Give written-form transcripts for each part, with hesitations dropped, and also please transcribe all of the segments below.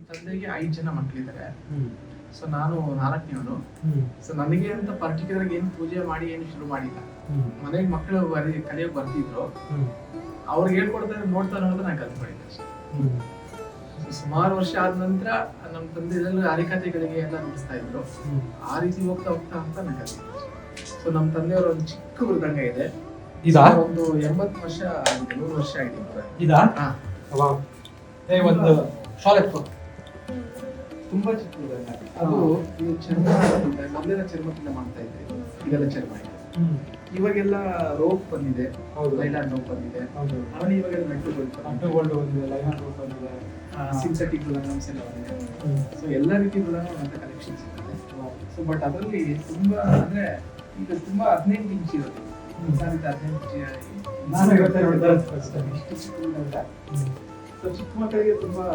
ತಂದೆಗೆ 5 ಜನ ಮಕ್ಕಳಿದ್ದಾರೆ. ಸೊ ನಾನು 4ನೇವನು. ಸೊ ನನಗೆ ಅಂತ ಪರ್ಟಿಕ್ಯುಲರ್ ಏನು ಪೂಜೆ ಮಾಡಿ ಏನು ಶುರು ಮಾಡಿಲ್ಲ. ಮನೆಗೆ ಮಕ್ಕಳು ಕಲಿಯೋಕೆ ಬರ್ತಿದ್ರು, ಅವ್ರಿಗೆ ಹೇಳ್ಕೊಡ್ತಾ ನೋಡ್ತಾ ನೋಡ್ತಾ ನಾನು ಕಲ್ತ್ಕೊಂಡಿದ್ದೆ ಅಷ್ಟೇ. ಸುಮಾರು ವರ್ಷ ಆದ ನಂತರ ನಮ್ಮ ತಂದೆ ಹರಿಕಥೆಗಳಿಗೆ ಎಲ್ಲ ನುಡಿಸ್ತಾ ಇದ್ರು. ಆ ರೀತಿ ಹೋಗ್ತಾ ಹೋಗ್ತಾ ಅಂತ ನಾನು ಕಲಿತಿದ್ದೆ. ಸೊ ನಮ್ಮ ತಂದೆಯವರ ಒಂದು ಚಿಕ್ಕ ಮೃದಂಗ ಇದೆ, ಒಂದು 80 ವರ್ಷ ಆಗಿದೆ, 100 ವರ್ಷ ಆಗಿದೆ. ಒಂದು ತುಂಬಾ ಚಿಕ್ಕ ಮೃದಂಗ. ಅದು ಇದು ಚರ್ಮ, ಮೊದಲಿನ ಚರ್ಮದಿಂದ ಮಾಡ್ತಾ ಇದ್ದೆ, ಇದೆಲ್ಲ ಚರ್ಮ ಇದೆ. ಇವಾಗೆಲ್ಲ ರೋಪ್ ಬಂದಿದೆ, ಲೈಲಾನ್ ರೋಪ್ ಬಂದಿದೆ. ಆಮೇಲೆ ಇವಾಗೆಲ್ಲ ನಟ್ಟು ಬಂದಿದೆ, ಸಿಂಥೆಟಿಕ್ ಬ್ಲಂಗಮ್ಸ್ ಎಲ್ಲ ಬಂದಿದೆ. ಸೊ ಎಲ್ಲ ರೀತಿ ಬ್ಲಂಗಮ್ ಅಂತ ಕಲೆಕ್ಷನ್ಸ್ ಇದೆ. ಸೊ ಬಟ್ ಅದರಲ್ಲಿ ತುಂಬಾ ಅಂದ್ರೆ ಈಗ ತುಂಬಾ 15 ಇಂಚ್ ಇರುತ್ತೆ. 15 ಇಂಚ್ ಸೊ ಚಿಕ್ಕ ಮಕ್ಕಳಿಗೆ ತುಂಬಾ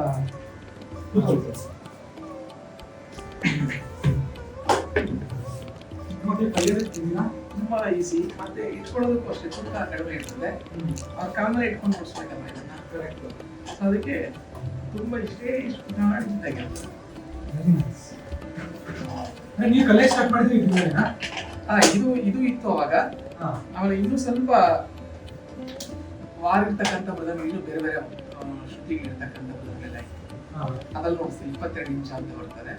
ತುಂಬಾ ಈಸಿ. ಮತ್ತೆ ಇಟ್ಕೊಳ್ಳೋದಕ್ಕೂ ಅಷ್ಟೇ ತೂಕ ಕಡಿಮೆ ಇರ್ತದೆ. ಅವ್ರ ಕಾಲಲ್ಲಿ ಇಟ್ಕೊಂಡು ನೋಡಿಸ್ಬೇಕಲ್ಲ ಇದನ್ನ, ಕರೆಕ್ಟ್. ಸೊ ಅದಕ್ಕೆ ತುಂಬಾ ಇಷ್ಟೇ ಇಷ್ಟು ಮಾಡಿದ್ದಾಗಿರ್ತದೆ. ನೀವು ಕಲೆ ಸ್ಟಾರ್ಟ್ ಮಾಡಿದ್ರಿ ಇದು ಇತ್ತು ಅವಾಗ. ಆಮೇಲೆ ಇನ್ನೂ ಸ್ವಲ್ಪ ವಾರಿರ್ತಕ್ಕಂಥ ಮೃದಂಗ, ಇನ್ನೂ ಬೇರೆ ಬೇರೆ ಶ್ರುತಿಗಳಿರ್ತಕ್ಕಂಥ ಮೃದಂಗ ಎಲ್ಲ ಇತ್ತು. ಅದ್ರಲ್ಲಿ ನೋಡ್ತೀವಿ 22 ಇಂಚ್ ಅಂತ ಬರ್ತದೆ.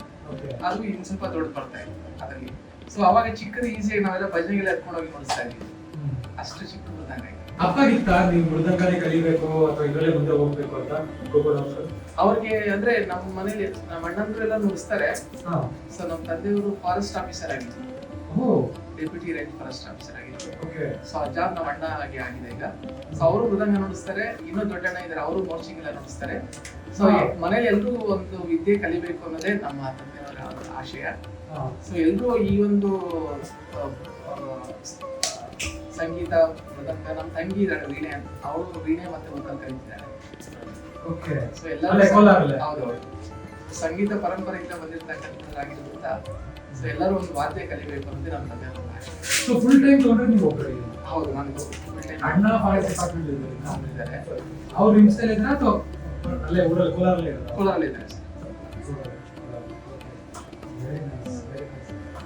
ಅದು ಇನ್ನು ಸ್ವಲ್ಪ ದೊಡ್ಡ ಬರ್ತಾ ಇದೆ ಅದರಲ್ಲಿ. ಸೊ ಅವಾಗ ಚಿಕ್ಕದು ಈಸಿಯಾಗಿ ನಾವೆಲ್ಲ ಭಜನೆಗೆಲ್ಲ ಎತ್ಕೊಂಡು ಹೋಗಿ ನೋಡಿಸ್ತಾ ಇದ್ವಿ. ಅಷ್ಟು ಚಿಕ್ಕ ಮೃದಂಗ ಇದೆ. ಅಪ್ಪಾಗಿತ್ತ ನೀವು ಮೃದಂಗನೇ ಕಲಿಬೇಕು ಅಥವಾ ಇದರಲ್ಲೇ ಮುಂದೆ ಹೋಗ್ಬೇಕು ಅಂತ? ಅವ್ರಿಗೆ ಅಂದ್ರೆ ನಮ್ಮ ಮನೇಲಿ ನಮ್ಮ ಅಣ್ಣಂದ್ರು ಎಲ್ಲ ನುಡಿಸ್ತಾರೆ. ಸೊ ನಮ್ಮ ತಂದೆಯವರು ಫಾರೆಸ್ಟ್ ಆಫೀಸರ್ ಆಗಿದ್ರು, ಡೆಪ್ಯೂಟಿ ರೇಂಜ್ ಫಾರೆಸ್ಟ್ ಆಫೀಸರ್ ಆಗಿದ್ರು. ಸೊ ಆ ಜಾಬ್ ನಮ್ಮ ಅಣ್ಣ ಆಗಿದೆ ಈಗ. ಸೊ ಅವರು ಮೃದಂಗ ನುಡಿಸ್ತಾರೆ. ಇನ್ನೂ ದೊಡ್ಡ ಅಣ್ಣ ಇದ್ದಾರೆ, ಅವರು ಮೋರ್ಚಿಂಗ್ ಎಲ್ಲ ನುಡಿಸ್ತಾರೆ. ಸೊ ಮನೇಲಿ ಎಲ್ರೂ ಒಂದು ವಿದ್ಯೆ ಕಲಿಬೇಕು ಅನ್ನೋದೇ ನಮ್ಮ ತಂದೆಯವರ ಆಶಯ. ಸೊ ಎಲ್ರೂ ಈ ಒಂದು ಸಂಗೀತ ಮೃದಂಗ, ನಮ್ಮ ತಂಗಿ ಇದ್ದಾರೆ ವೀಣೆ ಅಂತ, ಅವರು ವೀಣೆ ಮತ್ತೆ ಮೃದಂಗ ಕಲಿತಿದ್ದಾರೆ. ಸೊ ಎಲ್ಲರೂ ಹೌದೌದು ಸಂಗೀತ ಪರಂಪರೆಯಿಂದ ಬಂದಿರತಕ್ಕಂಥದ್ದಾಗಿರೋದ್ರಿಂದ ಸೊ ಎಲ್ಲರೂ ಒಂದು ವಾದ್ಯ ಕಲಿಬೇಕು ಅನ್ನೋದೇ ನಮ್ಮ ತಂದೆಯವರ ಆಶಯ. ಸೊ ಫುಲ್ ಟೈಮ್ ತಗೊಂಡ್ರೆ ನೀವು ಒಬ್ಬರೇ? ಹೌದು, ನಾನು ಫುಲ್ ಟೈಮ್. ಅಣ್ಣ ಫಾರೆಸ್ಟ್ ಡಿಪಾರ್ಟ್ಮೆಂಟ್ ಇದ್ದಾರೆ, ಅವ್ರು ಹಿಂಸೆಲ್ ಇದ್ದಾರೆ ಅಥವಾ ಅಲ್ಲೇ ಊರಲ್ಲಿ ಕೋಲಾರಲ್ಲಿ ಇದ್ದಾರೆ? ಕೋಲಾರಲ್ಲಿ ಇದ್ದಾರೆ.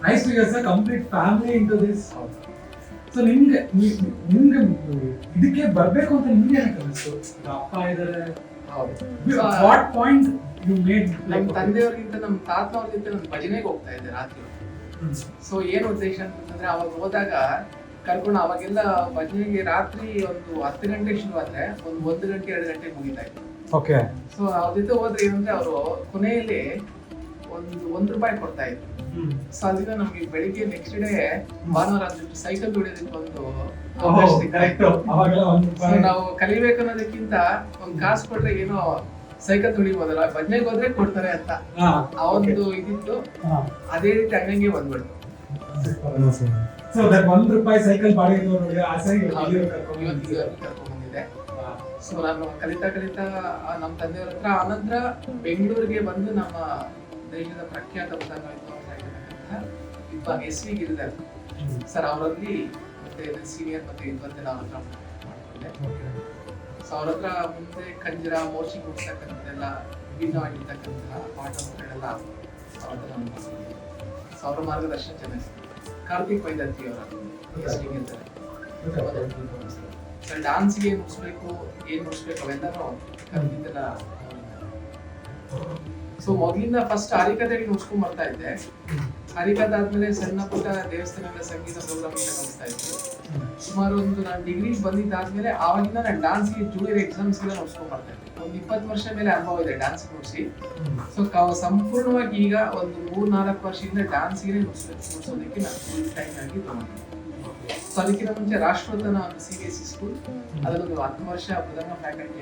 Nice to hear, sir. Complete family into this. So ನಿಮ್ಗೆ ಇದಕ್ಕೆ ಬರ್ಬೇಕು ಅಂತ ನಿಮ್ಗೆ ಏನಕ್ಕೆ ಅನಿಸ್ತು? ಅಪ್ಪ ಇದ್ದಾರೆ, ವಾಟ್ ಪಾಯಿಂಟ್ ಯು ಮೇಡ್? ನಮ್ಮ ತಂದೆಯವ್ರಿಗಿಂತ ನಮ್ಮ ತಾತನವ್ರಿಗಿಂತ ನಾನು ಭಜನೆಗೆ ಹೋಗ್ತಾ ಇದ್ದೆ ರಾತ್ರಿ. ಸೊ ಏನು ಉದ್ದೇಶ ಅಂತಂದ್ರೆ ಅವಾಗ ಹೋದಾಗ ಕರ್ಕೊಂಡು, ಅವಾಗೆಲ್ಲ ಭಜನೆಗೆ ರಾತ್ರಿ ಒಂದು 10 ಗಂಟೆ ಶುರು ಆದ್ರೆ ಒಂದು 1 ಗಂಟೆ 2 ಗಂಟೆ ಮುಗಿತಾ ಇತ್ತು. ಓಕೆ. ಸೊ ಅವ್ರ ಜೊತೆ ಹೋದ್ರೆ ಏನಂದ್ರೆ ಅವರು ಕೊನೆಯಲ್ಲಿ ಒಂದು ₹1 ಕೊಡ್ತಾ ಇದ್ರು. ಸೊ ಅದರಿಂದ ನಮ್ಗೆ ಬೆಳಿಗ್ಗೆ ನೆಕ್ಸ್ಟ್ ಡೇ ಭಾನುವಾರ ಅಂದ್ಬಿಟ್ಟು ಸೈಕಲ್ ಹೊಡಿಯೋದಕ್ಕೆ ಒಂದು ಅವಕಾಶ ಸಿಗ್ತಾ ಇತ್ತು. ನಾವು ಕಲಿಬೇಕು ಅನ್ನೋದಕ್ಕಿಂತ ಒಂದು ಕಾಸು ಕೊಟ್ರೆ ಏನೋ ಸೈಕಲ್ ತುಳಿಬೋದಲ್ಲ, ಭಜನೆಗೆ ಹೋದ್ರೆ ಕೊಡ್ತಾರೆ ಅಂತ ಆ ಒಂದು ಇದಿತ್ತು. ಅದೇ ರೀತಿ ಹಂಗಂಗೆ ಬಂದ್ಬಿಡ್ತು. ಸೊ ದಟ್ ₹1 ಸೈಕಲ್ ಬಾಡಿಗೆ ನೋಡಿ ಆಸೆ ಕರ್ಕೊಂಡ್ ಬಂದಿದೆ. ಸೊ ನಾನು ಕಲಿತಾ ನಮ್ಮ ತಂದೆಯವ್ರ ಹತ್ರ, ಆನಂತರ ಬೆಂಗಳೂರಿಗೆ ಬಂದು ನಮ್ಮ ದೇಶದ ಪ್ರಖ್ಯಾತ ಮೃದಂಗ ವಿದ್ವಾನ್ SV ಗಿರಿಧರ್ ಸರ್ ಅವರಲ್ಲಿ ಮತ್ತೆ ಸೀನಿಯರ್ ಮತ್ತೆ ವಿದ್ವಂತೆಲ್ಲ ಅವ್ರ ಹತ್ರ ಮಾಡ್ಕೊಂಡೆ. ಸೊ ಅವ್ರ ಹತ್ರ ಮುಂದೆ ಕಂಜರ, ಮೋರ್ಚಿ ಕೊಡ್ತಕ್ಕಂಥದ್ದೆಲ್ಲ ವಿಭಿನ್ನವಾಗಿರ್ತಕ್ಕಂತಹ ಪಾಠಗಳೆಲ್ಲ ಅವ್ರ ಹತ್ರ ನಾನು ಮಾಡ್ಕೊಂಡಿದ್ದೆ. ಸೊ ಅವರ ಮಾರ್ಗದರ್ಶನ ಚೆನ್ನಾಗಿ. ಕಾರ್ತಿಕ್ ವೈದ್ಯಂತಿ ಅವರ SV ಗಿರಿಧರ್ ಸರ್ ಡಾನ್ಸ್ಗೆ ಏನ್ ನುಡಿಸ್ಬೇಕು ಅವೆಲ್ಲನೂ ಕಲಿತಿದ್ದೆಲ್ಲ. ಸೊ ಮೊದಲಿಂದ ಫಸ್ಟ್ ಹರಿಕಥೆಗೆ ನುಡ್ಸ್ಕೊಂಡ್ ಬರ್ತಾ ಇದ್ದೆ. ಹರಿಕಥೆ ಆದ್ಮೇಲೆ ಸಣ್ಣ ಪುಟ್ಟ ದೇವಸ್ಥಾನಗಳ ಸಂಗೀತ ಪ್ರೋಗ್ರಾಮ್ ಎಲ್ಲ ನೋಡ್ತಾ ಇದ್ದೆ. ಸುಮಾರು ನಾನು ಡಿಗ್ರಿ ಬಂದಿದ್ದಾದ್ಮೇಲೆ ಆವಾಗಿಂದ ನಾನು ಡಾನ್ಸ್ಗೆ ಜೂನಿಯರ್ ಎಕ್ಸಾಮ್ಸ್ ಎಲ್ಲ ನೋಡ್ಸ್ಕೊಂಡ್ ಬರ್ತಾ ಇದ್ದೆ. ಒಂದು 20 ವರ್ಷ ಮೇಲೆ ಅನುಭವ ಇದೆ ಡಾನ್ಸ್ ನುಡಿಸಿ. ಸೊ ಸಂಪೂರ್ಣವಾಗಿ ಈಗ ಒಂದು 3-4 ವರ್ಷದಿಂದ ಡಾನ್ಸ್ಗೆ ನುಡಿಸೋದಕ್ಕೆ ನಾನು ಫುಲ್ ಟೈಮ್ ಆಗಿ ತಗೊಂಡಿದ್ದೆ. ಸೊ ಅದಕ್ಕಿಂತ ಮುಂಚೆ ರಾಷ್ಟ್ರೋತ್ತನ ಒಂದು CBSE ಸ್ಕೂಲ್, ಅದರಲ್ಲೊಂದು 10 ವರ್ಷ ಮೃದಂಗ ಫ್ಯಾಕಲ್ಟಿ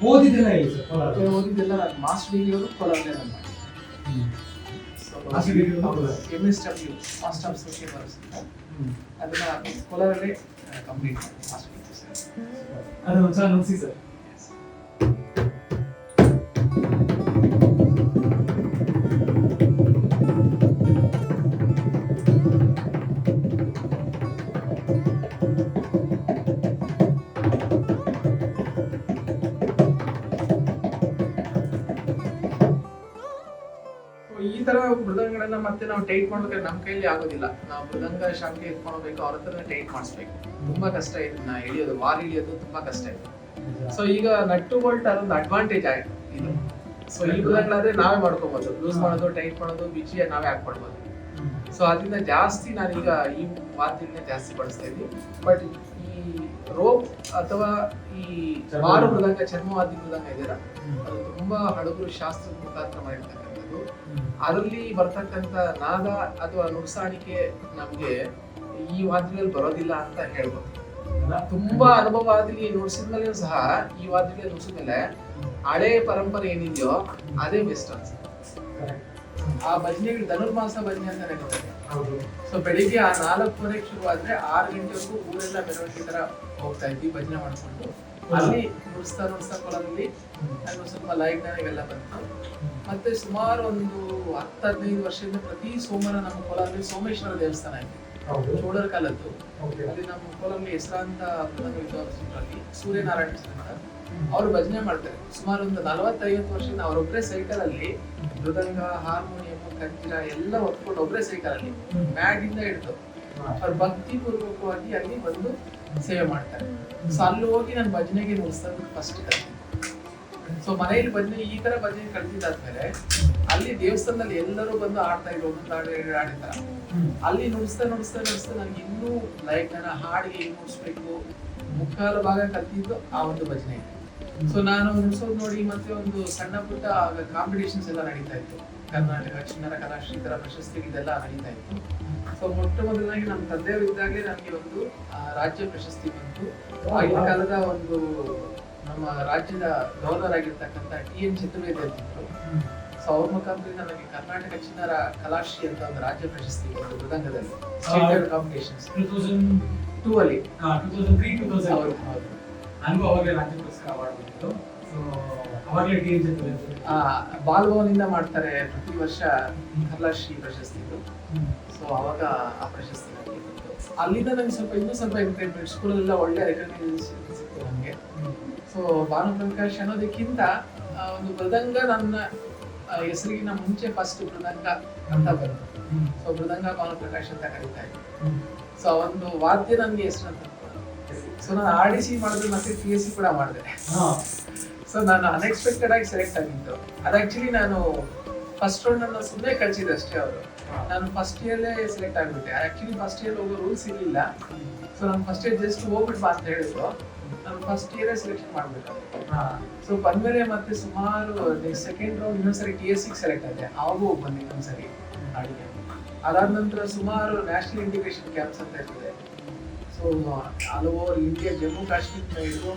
ಓದಿದ್ದೆಲ್ಲ ನಾನು ಮಾಸ್ಟರ್ ಡಿಗ್ರಿ ಕೋಲಾರಲ್ಲೇ ನಾನು ಮಾಡಿದ್ದೆ. MSW master of social works ಅಂತ, ಅದನ್ನ ಕೋಲಾರಲ್ಲೇ ಕಂಪ್ಲೀಟ್ ಮಾಡಿದೆ ಮಾಸ್ಟರ್ ಡಿಗ್ರಿ ಸರ್. ಅದು ಒಂದ್ಸಲ ನುಡಿಸಿ ಸರ್. ತರ ಮೃದಂಗಗಳನ್ನ ಮತ್ತೆ ನಾವು ಟೈಟ್ ಮಾಡ್ಬೇಕಾದ್ರೆ ನಮ್ಮ ಕೈಲಿ ಆಗೋದಿಲ್ಲ. ನಾವು ಮೃದಂಗ ಶಾಖೆ ಎತ್ಕೊಂಡು ಹೋಗ್ಬೇಕು, ಅವ್ರ ಹತ್ರ ಟೈಟ್ ಮಾಡಿಸ್ಬೇಕು. ತುಂಬಾ ಕಷ್ಟ ಇದನ್ನ ಎಳಿಯೋದು, ವಾರ್ ಎಳಿಯೋದು ತುಂಬಾ ಕಷ್ಟ ಇದೆ. ಸೊ ಈಗ ನಟ್ಟು ಬೋಲ್ಟ್ ಅದೊಂದು ಅಡ್ವಾಂಟೇಜ್ ಆಯ್ತು ಇದು. ಸೊ ಈ ಮೃದಂಗಗಳಾದ್ರೆ ನಾವೇ ಮಾಡ್ಕೋಬಹುದು, ಲೂಸ್ ಮಾಡೋದು, ಟೈಟ್ ಮಾಡೋದು, ಬಿಚ್ಚಿ ನಾವೇ ಹಾಕೊಳ್ಬಹುದು. ಸೊ ಅದರಿಂದ ಜಾಸ್ತಿ ನಾನೀಗ ಈ ವಾದ್ಯಗಳನ್ನ ಜಾಸ್ತಿ ಬಳಸ್ತಾ ಇದ್ದೀನಿ. ಬಟ್ ಈ ರೋಪ್ ಅಥವಾ ಈ ವಾರ ಮೃದಂಗ, ಚರ್ಮವಾದ್ಯ ಮೃದಂಗ ಇದೆಯಲ್ಲ, ಅದು ತುಂಬಾ ಹಡಗರು ಶಾಸ್ತ್ರದ ಮುಖಾಂತರ ಮಾಡಿರ್ತಕ್ಕಂಥದ್ದು. ಅದರಲ್ಲಿ ಬರ್ತಕ್ಕಂಥ ನಾದ ಅಥವಾ ನುಡ್ಸಾಣಿಕೆ ನಮ್ಗೆ ಈ ವಾದ್ಯಗಳಲ್ಲಿ ಬರೋದಿಲ್ಲ ಅಂತ ಹೇಳ್ಬೋದು. ತುಂಬಾ ಅನುಭವ ಆದಲ್ಲಿ ನುಡ್ಸಿದ್ಮೇಲೆ ಸಹ ಈ ವಾದ್ಯಗಳಲ್ಲಿ ನುಡ್ಸಿದ್ಮೇಲೆ ಹಳೆ ಪರಂಪರೆ ಏನಿದೆಯೋ ಅದೇ ಬೆಸ್ಟ್ ಅನ್ಸುತ್ತೆ. ಆ ಭಜನೆಗಳು ಧನುರ್ಮಾಸ ಭಜನೆ ಅಂತ ನಡೀತದೆ. ಸೊ ಬೆಳಿಗ್ಗೆ 4:30 ಶುರುವಾದ್ರೆ 6 ಗಂಟೆವರೆಗೂ ಊರೆಲ್ಲ ಮೆರವಣಿಗೆ ತರ ಹೋಗ್ತಾ ಇದ್ವಿ ಭಜನೆ ಮಾಡ್ಕೊಂಡು. ಅಲ್ಲಿ ನುಡಿಸ್ತಾ ಕೊಲದಲ್ಲಿ ನಾನು ಸ್ವಲ್ಪ ಲೈಟ್ ಇವೆಲ್ಲ ಬಂತು. ಮತ್ತೆ ಸುಮಾರು ಒಂದು 10-15 ವರ್ಷದಿಂದ ಪ್ರತಿ ಸೋಮವಾರ ನಮ್ಮ ಕೋಲಾರಲ್ಲಿ ಸೋಮೇಶ್ವರ ದೇವಸ್ಥಾನ ಇದೆ, ಚೋಳರ ಕಾಲದ್ದು. ಅಲ್ಲಿ ನಮ್ಮ ಕೋಲಾರಲ್ಲಿ ಹೆಸರಾಂತ ವಿದ್ವಾಂಸರಲ್ಲಿ ಸೂರ್ಯನಾರಾಯಣ ಅಂತ ಅವರು ಭಜನೆ ಮಾಡ್ತಾರೆ. ಸುಮಾರು ಒಂದು 40-50 ವರ್ಷದಿಂದ ಅವರೊಬ್ಬರೇ ಸೈಕಲ್ ಅಲ್ಲಿ ಮೃದಂಗ, ಹಾರ್ಮೋನಿಯಂ, ಕಂಚಿರ ಎಲ್ಲ ಹೊತ್ಕೊಂಡು ಒಬ್ಬರೇ ಸೈಕಲ್ ಅಲ್ಲಿ ಮ್ಯಾಗಿಂದ ಹಿಡಿದು ಅವ್ರು ಭಕ್ತಿ ಪೂರ್ವಕವಾಗಿ ಅಲ್ಲಿ ಬಂದು ಸೇವೆ ಮಾಡ್ತಾರೆ. ಸೊ ಅಲ್ಲಿ ಹೋಗಿ ನಾನು ಭಜನೆಗೆ ನುಡಿಸ್ತಾ ಫಸ್ಟ್ ಕಲ್ತೀನಿ. ಸೊ ಮನೆಯಲ್ಲಿ ಭಜನೆ ಈ ತರ ಭಜನೆ ಕಲ್ತಿದ್ದಾದ್ಮೇಲೆ ಅಲ್ಲಿ ದೇವಸ್ಥಾನದಲ್ಲಿ ಎಲ್ಲರೂ ಬಂದು ಆಡ್ತಾ ಇದ್ರು, ಒಂದೊಂದು ಆಡಿರ್ತಾರ. ಅಲ್ಲಿ ನುಡಿಸ್ತಾ ನನಗೆ ಇನ್ನೂ ಲೈಕ್ ನನ್ನ ಹಾಡಿಗೆ ನುಡಿಸ್ಬೇಕು, ಮುಕ್ಕಾಲು ಭಾಗ ಕಲ್ತಿದ್ದು ಆ ಒಂದು ಭಜನೆ. ಸೊ ನಾನು ನುಡಿಸೋದು ನೋಡಿ ಮತ್ತೆ ಒಂದು ಸಣ್ಣ ಪುಟ್ಟ ಕಾಂಪಿಟೇಷನ್ಸ್ ಎಲ್ಲ ನಡೀತಾ ಇತ್ತು. ಕರ್ನಾಟಕ ಚಿನ್ನರ ಕಲಾಶ್ರೀ ತರ ಪ್ರಶಸ್ತಿ ಇದೆಲ್ಲ ನಡೀತಾ ಇತ್ತು. ಸೊ ಮೊಟ್ಟ ಮೊದಲನಾಗಿ ನಮ್ಮ ತಂದೆಯವರು ಇದ್ದಾಗಲೇ ನನಗೆ ಒಂದು ರಾಜ್ಯ ಪ್ರಶಸ್ತಿ ಬಂತು. ಆಗಿನ ಕಾಲದ ಒಂದು ನಮ್ಮ ರಾಜ್ಯದ ಗವರ್ನರ್ ಆಗಿರ್ತಕ್ಕಂಥ TN ಚತುರ್ವೇದಿ ಅಂತಿದ್ರು. ಸೊ ಅವ್ರ ಮುಖಾಂತರ ನನಗೆ ಕರ್ನಾಟಕ ಚಿನ್ನರ ಕಲಾಶ್ರೀ ಅಂತ ಒಂದು ರಾಜ್ಯ ಪ್ರಶಸ್ತಿ ಬಂತು ಮೃದಂಗದಲ್ಲಿ, ಸ್ಟೇಟ್ ಕಾಂಪಿಟೇಷನ್ಸ್ 2002 ಅಲ್ಲಿ. 2003-2000 ಹೌದು. ನನಗೂ ಅವಾಗಲೇ ರಾಜ್ಯ ಪುರಸ್ಕಾರ ಅವಾರ್ಡ್ ಬಂತು. ಸೊ ಅವಾಗಲೇ TN ಚತುರ್ವೇದಿ ಬಾಲಭವನಿಂದ ಮಾಡ್ತಾರೆ ಪ್ರತಿ ವರ್ಷ ಕಲಾಶ್ರೀ ಪ್ರಶಸ್ತಿದು. ಸೊ ಅವಾಗ ಆ ಪ್ರಶಸ್ತಿ ನನಗೆ ಬಂತು. ಅಲ್ಲಿಂದ ನಂಗೆ ಇನ್ನೂ ಸ್ವಲ್ಪ ಎಂಕರೇಜ್ಮೆಂಟ್, ಸ್ಕೂಲಲ್ಲೆಲ್ಲ ಒಳ್ಳೆ ರೆಕಗ್ನೈಸೇಷನ್ ಸಿಕ್ತು ನನಗೆ. ಸೊ ಭಾನುಪ್ರಕಾಶ್ ಅನ್ನೋದಕ್ಕಿಂತ ಒಂದು ಮೃದಂಗ ನನ್ನ ಹೆಸರಿಗಿನ ಮುಂಚೆ ಫಸ್ಟ್ ಮೃದಂಗ ಅಂತ ಬಂತು. ಸೊ ಮೃದಂಗ ಭಾನುಪ್ರಕಾಶ್ ಅಂತ ಕರೀತಾ ಇದ್ದೆ. ಸೊ ಒಂದು ವಾದ್ಯ ನನಗೆ ಹೆಸರು ಅಂತ. ಸೊ ನಾನು RDC ಮಾಡಿದ್ರೆ ಮತ್ತೆ PSC ಕೂಡ ಮಾಡಿದೆ. ಸೊ ನಾನು ಅನ್ಎಕ್ಸ್ಪೆಕ್ಟೆಡ್ ಆಗಿ ಸೆಲೆಕ್ಟ್ ಆಗಿದ್ದು. ಅದು ಆಕ್ಚುಲಿ ನಾನು ಫಸ್ಟ್ ರೌಂಡ್ ಅನ್ನು ಸುಮ್ಮನೆ ಕಳಿಸಿದೆ ಅಷ್ಟೇ ಅವರು. ನಾನು ಫಸ್ಟ್ ಇಯರ್ಲೇ ಸೆಲೆಕ್ಟ್ ಆಗಿಬಿಟ್ಟೆ. ಆಕ್ಚುಲಿ ಫಸ್ಟ್ ಇಯರ್ ಹೋಗೋ ರೂಲ್ಸ್ ಇರಲಿಲ್ಲ. ಸೊ ನಾನು ಫಸ್ಟ್ ಇಯರ್ ಜಸ್ಟ್ ಹೋಗ್ಬಿಟ್ಟು ಬಾ ಅಂತ ಹೇಳಿದ್ರು. ನಾನು ಫಸ್ಟ್ ಇಯರ್ ಸೆಲೆಕ್ಷನ್ ಮಾಡ್ಬೇಕು. ಸೊ ಬಂದ್ಮೇಲೆ ಮತ್ತೆ ಸುಮಾರು ಸೆಕೆಂಡ್ ರೌಂಡ್ ಇನ್ನೊಂದ್ಸರಿ TSC ಸೆಲೆಕ್ಟ್ ಆಗಿದೆ. ಅವಾಗೂ ಬಂದು ಇನ್ನೊಂದ್ಸರಿ ಹಾಡಿಗೆ. ಅದಾದ ನಂತರ ಸುಮಾರು ನ್ಯಾಷನಲ್ ಇಂಟಿಗ್ರೇಷನ್ ಕ್ಯಾಂಪ್ಸ್ ಅಂತ ಇರ್ತದೆ. So all over India, Jammu Kashmir ಹಿಡಿದು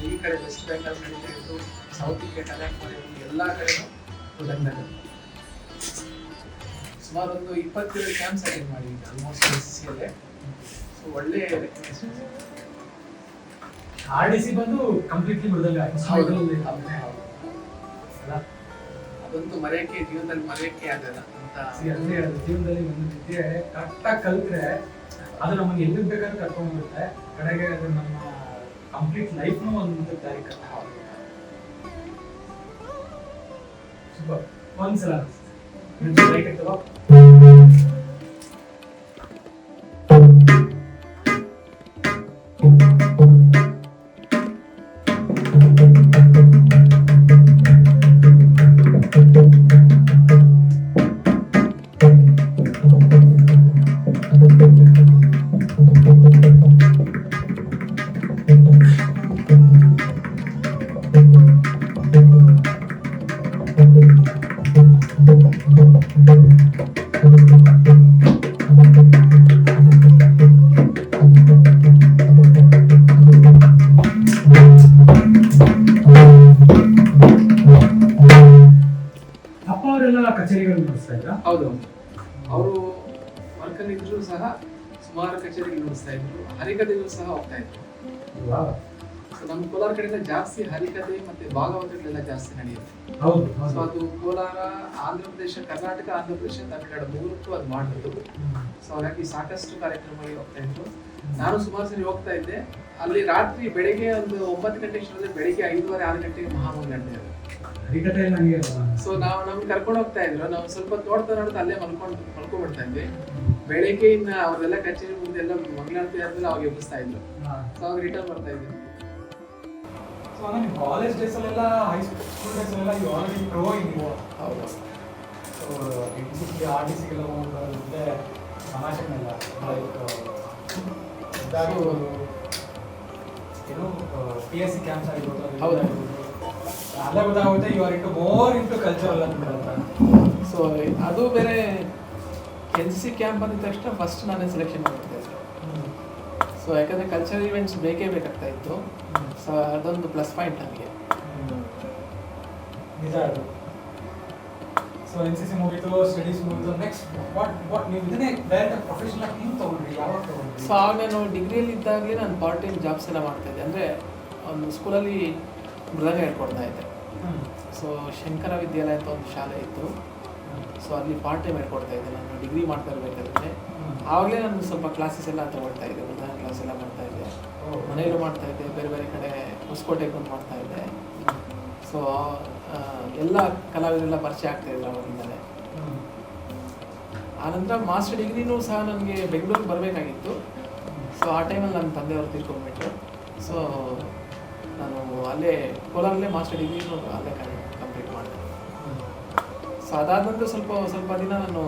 ಈ ಕಡೆ ವೆಸ್ಟ್ ಬೆಂಗಾಲ್ ಕಡೆ ಹಿಡಿದು ಸೌತ್ ಇಂಡಿಯಾ, ಕನ್ಯಾಕುಮಾರಿ ಎಲ್ಲ ಕಡೆನೂ ಮೃದಂಗ ಸುಮಾರು ಒಂದು 22 ಕ್ಯಾಂಪ್ಸ್ ಅಟೆಂಡ್ ಮಾಡಿದ್ದೀನಿ ಆಲ್ಮೋಸ್ಟ್ SSCಯಲ್ಲೇ. ಸೊ ಒಳ್ಳೆ ರೆಕಗ್ನೈಸೇಷನ್. RDC ಬಂದು ಕಂಪ್ಲೀಟ್ಲಿ ಮೃದಂಗ. ಅದಂತೂ ಮರೆಯಕ್ಕೆ, ಜೀವನದಲ್ಲಿ ಮರೆಯಕ್ಕೆ ಆಗಲ್ಲ ಅಂತ. ಜೀವನದಲ್ಲಿ ಒಂದು ವಿದ್ಯೆ ಕರೆಕ್ಟಾಗಿ ಕಲಿತ್ರೆ ಅದು ನಮಗೆ ಎಲ್ಲಿ ಬೇಕಾದ್ರೂ ಕರ್ಕೊಂಡು ಬರುತ್ತೆ. ಕಡೆಗೆ ಅದು ನಮ್ಮ ಕಂಪ್ಲೀಟ್ ಲೈಫ್ನು ಒಂದು ದಾರಿ ಸೂಪರ್. ಒಂದ್ಸಲ ರೈಟ್ ಆಗ್ತವಾ? ಕಚೇರಿಗಳು ನಡೆಸ್ತಾ ಇದ್ರ? ಹೌದು, ಅವರು ವರ್ಕಲ್ಲಿ ಇದ್ರು ಸಹ ಸುಮಾರು ಕಚೇರಿಗಳು ನಡೆಸ್ತಾ ಇದ್ರು. ಹರಿಕಥೆಗಳು ಸಹ ಹೋಗ್ತಾ ಇದ್ರು. ನಮ್ಮ ಕೋಲಾರ ಕಡೆಯಿಂದ ಜಾಸ್ತಿ ಹರಿಕಥೆ ಮತ್ತೆ ಭಾಗವತಗಳೆಲ್ಲ ಜಾಸ್ತಿ ನಡೆಯುತ್ತೆ. ಸೊ ಅದು ಕೋಲಾರ, ಆಂಧ್ರ ಪ್ರದೇಶ, ಕರ್ನಾಟಕ, ಆಂಧ್ರ ಪ್ರದೇಶ, ತಮಿಳುನಾಡು ಮೂರಕ್ಕೂ ಅದು ಮಾಡಿದ್ರು. ಸೊ ಹಾಗಾಗಿ ಸಾಕಷ್ಟು ಕಾರ್ಯಕ್ರಮಗಳಿಗೆ ಹೋಗ್ತಾ ಇದ್ರು. ನಾನು ಸುಮಾರು ಸರಿ ಹೋಗ್ತಾ ಇದ್ದೆ. ಅಲ್ಲಿ ರಾತ್ರಿ ಬೆಳಿಗ್ಗೆ ಒಂದು 9 ಗಂಟೆ ಇಷ್ಟರಲ್ಲಿ ಬೆಳಿಗ್ಗೆ 5:30 6 ಗಂಟೆಗೆ ಮಹಾಮಂಗಳಾರತಿ ಅದು. ಸೊ ನಾವು ನಮ್ಗೆ ಕರ್ಕೊಂಡು ಹೋಗ್ತಾ ಇದ್ರು. ನಾವು ಸ್ವಲ್ಪ ನೋಡ್ತಾ ಅಲ್ಲೇ ಮಲ್ಕೊಂಡ್ಬಿಡ್ತಾ ಇದ್ವಿ. ಬೆಳಿಗ್ಗೆ ಇನ್ನ ಅವ್ರದೆಲ್ಲ ಕಚೇರಿ ಮುಂದೆ ಎಲ್ಲ ಮಂಗಳಾರತಿ ಆದ್ಮೇಲೆ ಅವಾಗ ಎಬ್ಬಿಸ್ತಾ ಇದ್ರು. ಸೊ ಅವಾಗ ರಿಟರ್ನ್ ಬರ್ತಾ ಇದ್ವಿ. ಸೊ ನಿಮ್ಮ ಕಾಲೇಜ್ ಡೇಸ್ ಅಲ್ಲೆಲ್ಲ ಹೈಸ್ಕೂಲ್ ಡೇಸ್ ಅಲ್ಲೆಲ್ಲ ಯು ಆಲ್ರೆಡಿ ಪ್ರೋ ನೀವು. ಹೌದು. ಸೊ ಎಕ್ಸಿಕ್ಯೂಟಿವ್ ಆರ್ಟಿಸಿಗೆಲ್ಲ ಹೋಗೋದಂತೆ ತಮಾಷೆನೆಲ್ಲ ಏನು PSC ಕ್ಯಾಂಪ್ಸ್ ಆಗಿರ್ಬೋದು. ಹೌದು. ಅಲ್ಲೇ ಗೊತ್ತಾಗುತ್ತೆ you are into more into cultural ಅಂತ. ಸೊ ಅದು ಬೇರೆ NCC ಕ್ಯಾಂಪ್ ಅಂದ ತಕ್ಷಣ ಫಸ್ಟ್ ನಾನೇ ಸೆಲೆಕ್ಷನ್ ಮಾಡ್ತಿದ್ದೆ. ಸೊ ಯಾಕಂದರೆ ಕಲ್ಚರಲ್ ಇವೆಂಟ್ಸ್ ಬೇಕೇ ಬೇಕಾಗ್ತಾ ಇತ್ತು. ಸೊ ಅದೊಂದು ಪ್ಲಸ್ ಪಾಯಿಂಟ್ ನನಗೆ. ನಿಜ ಅದು. ಸೊ NCC ಮುಗಿತು, ಸ್ಟಡೀಸ್ ಮುಗಿತು, ನೆಕ್ಸ್ಟ್ ವಾಟ್ ನೀವು ಇದನ್ನೇ ಡೈರೆಕ್ಟ್ ಪ್ರೊಫೆಷನಲ್ ಆಗಿ ನೀವು ತಗೊಂಡ್ರಿ? ಯಾವಾಗ ತಗೊಂಡ್ರಿ? ಸೊ ಆಗ ನಾನು ಡಿಗ್ರಿಯಲ್ಲಿ ಇದ್ದಾಗಲೇ ನಾನು ಪಾರ್ಟ್ ಟೈಮ್ ಜಾಬ್ಸ್ ಎಲ್ಲ ಮಾಡ್ತಾಯಿದ್ದೆ. ಅಂದರೆ ಒಂದು ಸ್ಕೂಲಲ್ಲಿ ಮೃದಂಗ ಹೇಳ್ಕೊಡ್ತಾ ಇದ್ದೆ. ಸೊ ಶಂಕರ ವಿದ್ಯಾಲಯ ಅಂತ ಒಂದು ಶಾಲೆ ಇತ್ತು. ಸೊ ಅಲ್ಲಿ ಪಾರ್ಟ್ ಟೈಮ್ ಹೇಳ್ಕೊಡ್ತಾ ಇದ್ದೆ ನಾನು ಡಿಗ್ರಿ ಮಾಡ್ತಾ ಇರಬೇಕಾದ್ರೆ. ಆವಾಗಲೇ ನಾನು ಸ್ವಲ್ಪ ಕ್ಲಾಸಸ್ ಎಲ್ಲ ತಗೊಳ್ತಾ ಇದ್ದೆ, ಮೃದಂಗ ಕ್ಲಾಸ್ ಎಲ್ಲ ಮಾಡ್ತಾ ಇದ್ದೆ. ಮನೆಯಲ್ಲೂ ಮಾಡ್ತಾ ಇದ್ದೆ, ಬೇರೆ ಬೇರೆ ಕಡೆ ಹೊಸಕೋಟೆಗೆ ಬಂದು ಮಾಡ್ತಾ ಇದ್ದೆ. ಸೊ ಎಲ್ಲ ಕಲಾವಿದರೆಲ್ಲ ಪರಿಚಯ ಆಗ್ತಾ ಇದ್ರು ಅವಾಗಿಂದಲೇ. ಆನಂತರ ಮಾಸ್ಟರ್ ಡಿಗ್ರಿನೂ ಸಹ ನನಗೆ ಬೆಂಗಳೂರಿಗೆ ಬರಬೇಕಾಗಿತ್ತು. ಸೊ ಆ ಟೈಮಲ್ಲಿ ನನ್ನ ತಂದೆಯವರು ತೀರ್ಕೊಂಡ್ಬಿಟ್ರು. ಸೊ ನಾನು ಅಲ್ಲೇ ಕೋಲಾರಲ್ಲೇ ಮಾಸ್ಟರ್ ಡಿಗ್ರಿನೂ ಅಲ್ಲೇ ಕಂಪ್ಲೀಟ್ ಮಾಡಿದೆ. ಸೊ ಅದಾದ ನಂತರ ಸ್ವಲ್ಪ ದಿನ ನಾನು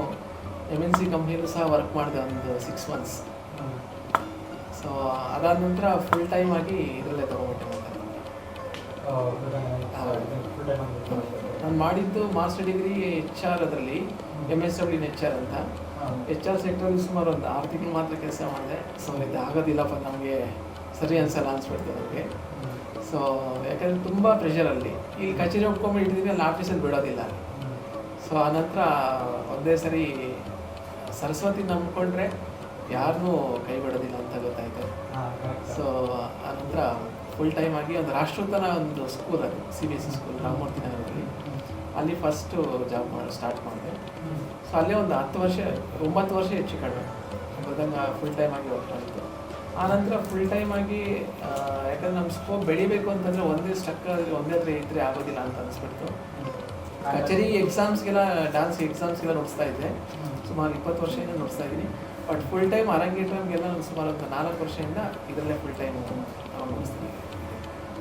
MNC ಕಂಪ್ನಿಯಲ್ಲೂ ಸಹ ವರ್ಕ್ ಮಾಡಿದೆ, ಒಂದು 6 months. ಸೊ ಅದಾದ ನಂತರ ಫುಲ್ ಟೈಮ್ ಆಗಿ ಇದರಲ್ಲೇ ತಗೊಂಡ್ಬಿಟ್ಟೆ. ನಾನು ಮಾಡಿದ್ದು ಮಾಸ್ಟರ್ ಡಿಗ್ರಿ HR ಅದರಲ್ಲಿ MSW in HR ಅಂತ. HR ಸೆಕ್ಟ್ರಲ್ಲಿ ಸುಮಾರು ಒಂದು 6 ತಿಂಗಳು ಮಾತ್ರ ಕೆಲಸ ಮಾಡಿದೆ. ಸೊ ಇದು ಆಗೋದಿಲ್ಲಪ್ಪ ನಮಗೆ, ಸರಿ ಅನ್ಸಲ್ಲ ಅನ್ಸ್ಬಿಡ್ತು ನನಗೆ. ಸೊ ಯಾಕಂದರೆ ತುಂಬ ಪ್ರೆಷರಲ್ಲಿ ಇಲ್ಲಿ ಕಚೇರಿ ಒಪ್ಕೊಂಡ್ಬಿಟ್ಟಿದ್ದೀನಿ, ಅಲ್ಲಿ ಆಫೀಸಲ್ಲಿ ಬಿಡೋದಿಲ್ಲ. ಸೊ ಆನಂತರ ಒಂದೇ ಸರಿ ಸರಸ್ವತಿ ನಂಬ್ಕೊಂಡ್ರೆ ಯಾರನ್ನೂ ಕೈ ಬಿಡೋದಿಲ್ಲ ಅಂತ ಗೊತ್ತಾಯಿತು. ಸೊ ಆನಂತರ ಫುಲ್ ಟೈಮ್ ಆಗಿ ಒಂದು ರಾಷ್ಟ್ರೋತ್ತರ ಒಂದು ಸ್ಕೂಲ್, ಅದು CBSE ಸ್ಕೂಲ್ ರಾಮಮೂರ್ತಿ ನಗರದಲ್ಲಿ, ಅಲ್ಲಿ ಫಸ್ಟು ಜಾಬ್ ಸ್ಟಾರ್ಟ್ ಮಾಡಿದೆ. ಸೊ ಅಲ್ಲೇ ಒಂದು 9 ವರ್ಷ ಹೆಚ್ಚು ಕಡಿಮೆ ಮೃದಂಗ ಫುಲ್ ಟೈಮ್ ಆಗಿ ವರ್ಕ್ ಮಾಡಿತ್ತು. ಆನಂತರ ಫುಲ್ ಟೈಮ್ ಆಗಿ ಯಾಕಂದರೆ ನಮ್ಮ ಸ್ಕೋಪ್ ಬೆಳಿಬೇಕು ಅಂತಂದರೆ ಒಂದೇ ಹತ್ರ ಇದ್ದರೆ ಆಗೋದಿಲ್ಲ ಅಂತ ಅನಿಸ್ಬಿಡ್ತು. ಕಚೇರಿ ಎಕ್ಸಾಮ್ಸ್ಗೆಲ್ಲ, ಡ್ಯಾನ್ಸ್ ಎಕ್ಸಾಮ್ಸ್ಗೆಲ್ಲ ನೋಡಿಸ್ತಾ ಇದ್ದೆ. ಸುಮಾರು 20 ವರ್ಷದಿಂದ ನೋಡಿಸ್ತಾ ಇದ್ದೀನಿ. ಬಟ್ ಫುಲ್ ಟೈಮ್ ಅರಂಗೇಟ್ರಂಗೆಲ್ಲ ನಾನು ಸುಮಾರು ಒಂದು 4 ವರ್ಷದಿಂದ ಇದರಲ್ಲೇ ಫುಲ್ ಟೈಮ್ ನೋಡಿಸ್ತೀನಿ.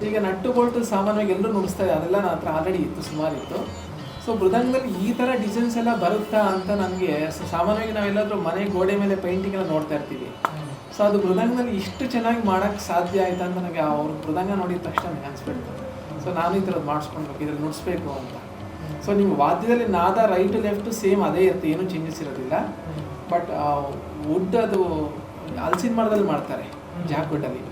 ಈಗ ನಟ್ಟು ಬೋಲ್ಟು ಸಾಮಾನ್ಯವಾಗಿ ಎಲ್ಲರೂ ನುಡಿಸ್ತಾ ಇದೆ, ಅದೆಲ್ಲ ನನ್ನ ಹತ್ರ ಆಲ್ರೆಡಿ ಇತ್ತು, ಸುಮಾರಿತ್ತು. ಸೊ ಮೃದಂಗದಲ್ಲಿ ಈ ಥರ ಡಿಸೈನ್ಸ್ ಎಲ್ಲ ಬರುತ್ತಾ ಅಂತ ನನಗೆ, ಸಾಮಾನ್ಯವಾಗಿ ನಾವೆಲ್ಲಾದರೂ ಮನೆ ಗೋಡೆ ಮೇಲೆ ಪೇಂಟಿಂಗ್ ಎಲ್ಲ ನೋಡ್ತಾ ಇರ್ತೀವಿ. ಸೊ ಅದು ಮೃದಂಗದಲ್ಲಿ ಇಷ್ಟು ಚೆನ್ನಾಗಿ ಮಾಡೋಕ್ಕೆ ಸಾಧ್ಯ ಆಯ್ತು ಅಂತ ನನಗೆ ಅವ್ರ ಮೃದಂಗ ನೋಡಿದ ತಕ್ಷಣ ನನಗೆ ಅನಿಸ್ಬಿಡ್ತು. ಸೊ ನಾನು ಈ ಥರದ್ದು ಮಾಡಿಸ್ಕೊಳ್ಬೇಕು, ಇದ್ರಲ್ಲಿ ನುಡಿಸ್ಬೇಕು ಅಂತ. ಸೊ ನಿಮ್ಮ ವಾದ್ಯದಲ್ಲಿ ನಾದ ರೈಟ್ ಲೆಫ್ಟ್ ಸೇಮ್ ಅದೇ ಇರುತ್ತೆ, ಏನೂ ಚೇಂಜಸ್ ಇರೋದಿಲ್ಲ. ಬಟ್ ವುಡ್ ಅದು ಹಲಸಿನ ಮರದಲ್ಲಿ ಮಾಡ್ತಾರೆ, ಜಾಕ್ವುಡ್ಡಲ್ಲಿ.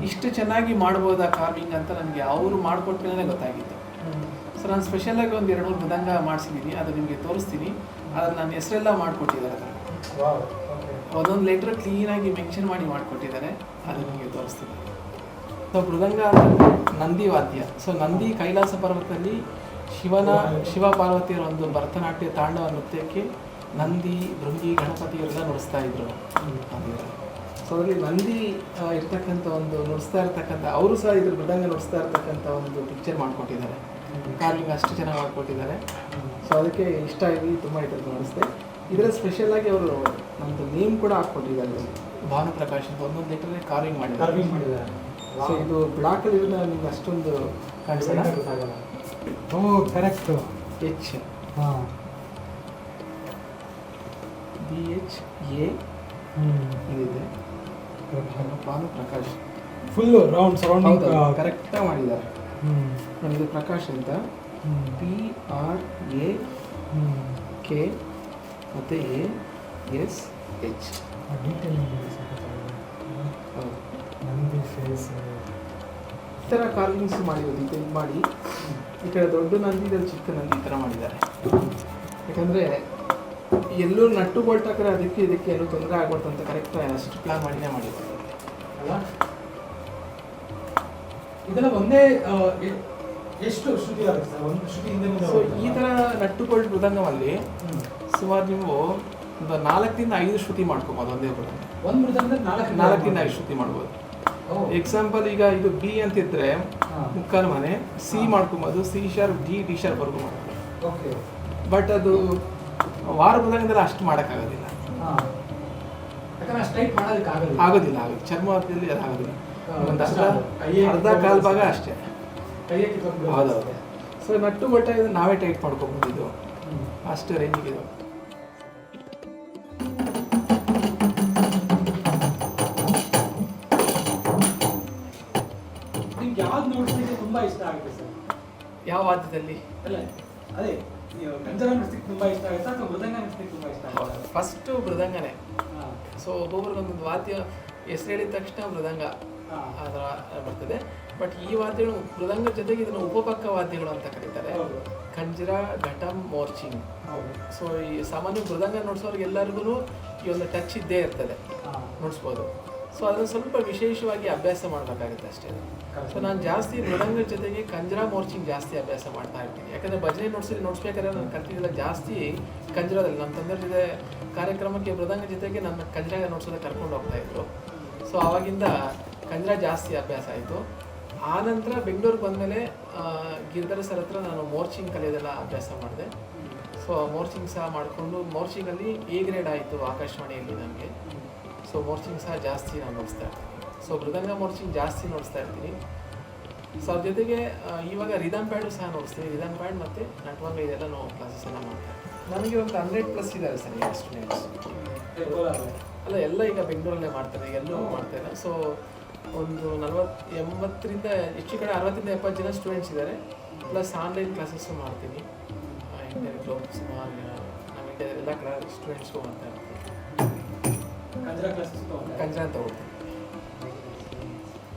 ಇಷ್ಟು ಚೆನ್ನಾಗಿ ಮಾಡ್ಬೋದಾ ಕಾರ್ವಿಂಗ್ ಅಂತ ನನಗೆ ಅವರು ಮಾಡಿಕೊಟ್ಮೇಲೆ ಗೊತ್ತಾಗಿತ್ತು. ಸೊ ನಾನು ಸ್ಪೆಷಲಾಗಿ ಒಂದು 2-3 ಮೃದಂಗ ಮಾಡಿಸಿದ್ದೀನಿ, ಅದು ನಿಮಗೆ ತೋರಿಸ್ತೀನಿ. ಅದ್ರಲ್ಲಿ ನನ್ನ ಹೆಸರೆಲ್ಲ ಮಾಡಿಕೊಟ್ಟಿದ್ದಾರೆ, ಒಂದೊಂದು ಲೆಟ್ರ್ ಕ್ಲೀನಾಗಿ ಮೆನ್ಷನ್ ಮಾಡಿ ಮಾಡಿಕೊಟ್ಟಿದ್ದಾರೆ, ಅದು ನಿಮಗೆ ತೋರಿಸ್ತೀನಿ. ಸೊ ಮೃದಂಗ ನಂದಿ ವಾದ್ಯ. ಸೊ ನಂದಿ ಕೈಲಾಸ ಪರ್ವತದಲ್ಲಿ ಶಿವ ಪಾರ್ವತಿಯರ ಒಂದು ಭರತನಾಟ್ಯ ತಾಂಡವ ನೃತ್ಯಕ್ಕೆ ನಂದಿ, ಭೃಂಗಿ, ಗಣಪತಿಯವರೆಲ್ಲ ನುಡಿಸ್ತಾ ಇದ್ರು. ಸೊ ಅದರಲ್ಲಿ ನಂದಿ ಇರ್ತಕ್ಕಂಥ ಒಂದು ನುಡಿಸ್ತಾ ಇರ್ತಕ್ಕಂಥ, ಅವರು ಸಹ ಇದ್ರ ಮೃದಂಗ ನುಡಿಸ್ತಾ ಇರ್ತಕ್ಕಂಥ ಒಂದು ಪಿಕ್ಚರ್ ಮಾಡಿಕೊಟ್ಟಿದ್ದಾರೆ. ಕಾರ್ವಿಂಗ್ ಅಷ್ಟು ಚೆನ್ನಾಗಿ ಮಾಡಿಕೊಟ್ಟಿದ್ದಾರೆ. ಸೊ ಅದಕ್ಕೆ ಇಷ್ಟ ಆಗಿ ತುಂಬ ಇದ್ರದ್ದು ನುಡಿಸ್ದೆ. ಇದರಲ್ಲಿ ಸ್ಪೆಷಲಾಗಿ ಅವರು ನಮ್ಮದು ನೇಮ್ ಕೂಡ ಹಾಕ್ಕೊಟ್ಟಿದ್ದಾರೆ, ಭಾನುಪ್ರಕಾಶ್ ಅಂತ. ಒಂದೊಂದು ಲೆಟರ್ನೇ ಕಾರ್ವಿಂಗ್ ಮಾಡಿದ್ದಾರೆ. ಸೊ ಇದು ಬ್ಲಾಕಲ್ಲಿ ಇರೋದು ನಿಮ್ಗೆ ಅಷ್ಟೊಂದು ಕಾಣಿಸಲ್ಲ. ಓ ಕರೆಕ್ಟು. H, ಹಾಂ, BHA ಇದಿದೆ. ಭಾನುಪ್ರಕಾಶ್ ಫುಲ್ಲು ರೌಂಡ್ ಸರೌಂಡಿಂಗ್ ಕರೆಕ್ಟಾಗಿ ಮಾಡಿದ್ದಾರೆ. ನಮ್ಮದು ಪ್ರಕಾಶ್ ಅಂತ, PRAK ಮತ್ತು ASH. ನಂದಿ ಫೇಸ್ ಈ ಥರ ಕಾರ್ವಿಂಗ್ಸ್ ಮಾಡಿರೋದು. ಇದು ಮಾಡಿ ಈ ಕಡೆ ದೊಡ್ಡ ನಂದಿ, ಇದರಲ್ಲಿ ಚಿಕ್ಕ ನಂದಿ ಈ ಥರ ಮಾಡಿದ್ದಾರೆ. ಯಾಕಂದರೆ ಎಲ್ಲೂ ನಟ್ಟು ಬೋಲ್ಟ್ ಹಾಕಿದ್ರೆ ಅದಕ್ಕೆ ಇದಕ್ಕೆ ಎಲ್ಲೂ ತೊಂದರೆ ಆಗ್ಬಾರ್ದು ಅಂತ ಕರೆಕ್ಟಾಗಿ ಅಷ್ಟು ಪ್ಲಾನ್ ಮಾಡಿನೇ ಮಾಡಿದ್ದಾರೆ ಅಲ್ಲ. ಇದೆಲ್ಲ ಒಂದೇ ಎಷ್ಟು ಶ್ರುತಿ ಆಗುತ್ತೆ ಸರ್? ಒಂದು ಶ್ರುತಿ ಹಿಂದೆ. ಸೊ ಈ ಥರ ನಟ್ಟು ಬೋಲ್ಟ್ ಮೃದಂಗದಲ್ಲಿ ಸುಮಾರು ನೀವು ಒಂದು 4 ರಿಂದ 5 ಶ್ರುತಿ ಮಾಡ್ಕೊಬೋದು ಒಂದೇ ಮೃದಂಗ. ಒಂದು ಮೃದಂಗದಲ್ಲಿ 4 ಶ್ರುತಿ ಮಾಡ್ಬೋದು. ಎಕ್ಸಾಂಪಲ್ ಈಗ ಇದು ಬಿ ಅಂತಿದ್ರೆ ಮುಕ್ಕಾಲು ಮನೆ, ಸಿ ಮಾಡ್ಕೊಬೋದು, ಸಿ ಶಾರ್ಪ್ ಡಿ ಶಾರ್ಪ್ ವರ್ಗು ಮಾಡ್ಬೋದು. ಓಕೆ. ಬಟ್ ಅದು ವಾರ ಮೃದಂಗದಲ್ಲಿ ಅಷ್ಟು ಮಾಡೋಕ್ಕಾಗೋದಿಲ್ಲ. ಯಾಕಂದ್ರೆ ಅಷ್ಟು ಟೈಟ್ ಮಾಡೋದಕ್ಕೆ ಆಗೋದಿಲ್ಲ. ಚರ್ಮದಲ್ಲಿ ಅದು ಆಗೋದಿಲ್ಲ. ಒಂದು ಅರ್ಧ ಕಾಲು ಭಾಗ ಅಷ್ಟೇ. ಹೌದೌದು. ಸೊ ನಟ್ಟು ಬಟ್ಟೆ ಇದು ನಾವೇ ಟೈಟ್ ಮಾಡ್ಕೊಬೋದು. ಇದು ಅಷ್ಟು ರೇಂಜಿಗೆ ಇದು. ನಿಮ್ಗೆ ಯಾವ್ದು ನೋಡ್ಲಿಕ್ಕೆ ತುಂಬಾ ಇಷ್ಟ ಆಗುತ್ತೆ ಸರ್? ಯಾವ ವಾದ್ಯದಲ್ಲಿ? ಅಲ್ಲ ಅದೇ ಕಂಜರ ನುಡಿಸ್ಲಿಕ್ಕೆ ತುಂಬಾ ಇಷ್ಟ ಆಗುತ್ತಾ ಅಥವಾ ಮೃದಂಗ ನುಡಿಸ್ಲಿಕ್ಕೆ ತುಂಬಾ ಇಷ್ಟ ಆಗುತ್ತೆ? ಫಸ್ಟು ಮೃದಂಗನೇ. ಸೊ ಒಬ್ಬೊಬ್ರಿಗೊಂದೊಂದು ವಾದ್ಯ ಹೆಸರು ಹೇಳಿದ ತಕ್ಷಣ ಮೃದಂಗ ಅದರ ಬರ್ತದೆ. ಬಟ್ ಈ ವಾದ್ಯಗಳು ಮೃದಂಗ ಜೊತೆಗೆ ಇದನ್ನು ಉಪಪಕ್ಕ ವಾದ್ಯಗಳು ಅಂತ ಕರೀತಾರೆ. ಕಂಜರ, ಘಟಂ, ಮೋರ್ಚಿಂಗ್. ಸೊ ಈ ಸಾಮಾನ್ಯ ಮೃದಂಗ ನುಡಿಸೋರಿಗೆಲ್ಲರಿಗೂ ಈ ಒಂದು ಟಚ್ ಇದ್ದೇ ಇರ್ತದೆ, ನುಡಿಸ್ಬೋದು. ಸೊ ಅದನ್ನು ಸ್ವಲ್ಪ ವಿಶೇಷವಾಗಿ ಅಭ್ಯಾಸ ಮಾಡಬೇಕಾಗುತ್ತೆ ಅಷ್ಟೇ. ಸೊ ನಾನು ಜಾಸ್ತಿ ಮೃದಂಗ ಜೊತೆಗೆ ಕಂಜರ, ಮೋರ್ಚಿಂಗ್ ಜಾಸ್ತಿ ಅಭ್ಯಾಸ ಮಾಡ್ತಾ ಇರ್ತೀನಿ. ಯಾಕಂದರೆ ಭಜನೆ ನುಡಿಸ್ಬೇಕಾದ್ರೆ ನಾನು ಕಲ್ತಿದ್ದೆಲ್ಲ ಜಾಸ್ತಿ ಕಂಜರದಲ್ಲಿ. ನಮ್ಮ ತಂದೆಯ ಜೊತೆ ಕಾರ್ಯಕ್ರಮಕ್ಕೆ ಮೃದಂಗ ಜೊತೆಗೆ ನನ್ನ ಕಂಜರ ನುಡಿಸೋದಕ್ಕೆ ಕರ್ಕೊಂಡು ಹೋಗ್ತಾಯಿದ್ರು. ಸೊ ಆವಾಗಿಂದ ಕಂಜರ ಜಾಸ್ತಿ ಅಭ್ಯಾಸ ಆಯಿತು. ಆನಂತರ ಬೆಂಗಳೂರಿಗೆ ಬಂದಮೇಲೆ ಗಿರಿಧರ ಸರ್ ಹತ್ರ ನಾನು ಮೋರ್ಚಿಂಗ್ ಕಲಿಯೋದೆಲ್ಲ ಅಭ್ಯಾಸ ಮಾಡಿದೆ. ಸೊ ಮೋರ್ಚಿಂಗ್ ಸಹ ಮಾಡಿಕೊಂಡು ಮೋರ್ಚಿಂಗಲ್ಲಿ ಎ ಗ್ರೇಡ್ ಆಯಿತು ಆಕಾಶವಾಣಿಯಲ್ಲಿ ನನಗೆ. ಸೊ ಮೋರ್ಚಿಂಗ್ ಸಹ ಜಾಸ್ತಿ ನಾನು ನೋಡಿಸ್ತಾ ಇರ್ತೀನಿ. ಸೊ ಮೃದಂಗ ಮೋರ್ಚಿಂಗ್ ಜಾಸ್ತಿ ನೋಡಿಸ್ತಾ ಇರ್ತೀನಿ. ಸೊ ಅದ್ರ ಜೊತೆಗೆ ಇವಾಗ ರಿದಮ್ ಪ್ಯಾಡು ಸಹ ನೋಡಿಸ್ತೀನಿ. ರಿದಮ್ ಪ್ಯಾಡ್ ಮತ್ತು ನಟವಂಗ ಇದೆಲ್ಲ ನಾವು ಕ್ಲಾಸಸ್ ಎಲ್ಲ ಮಾಡ್ತಾರೆ. ನನಗೆ ಒಂದು 100+ ಇದ್ದಾರೆ ಸರ್ ಈಗ ಸ್ಟೂಡೆಂಟ್ಸ್. ಅಲ್ಲ, ಎಲ್ಲ ಈಗ ಬೆಂಗಳೂರಲ್ಲೇ ಮಾಡ್ತಾರೆ, ಎಲ್ಲೂ ಮಾಡ್ತಾರೆ. ಸೊ ಒಂದು 80ರಿಂದ ಹೆಚ್ಚು ಕಡೆ 60ರಿಂದ 70 ಜನ ಸ್ಟೂಡೆಂಟ್ಸ್ ಇದ್ದಾರೆ. ಪ್ಲಸ್ ಆನ್ಲೈನ್ ಕ್ಲಾಸಸ್ಸು ಮಾಡ್ತೀನಿ. ಇಂಡಿಯಾ ಗ್ಲೋಬ್ ಸುಮಾರು ನಮ್ಮ ಇಂಡಿಯಾದ ಎಲ್ಲ ಕಡೆ ಸ್ಟೂಡೆಂಟ್ಸ್ಗೂ ಮಾಡ್ತಾ ಇರ್ತೀನಿ. ಕಂಜರ ಅಂತ ಹೋಗ್ತೀನಿ.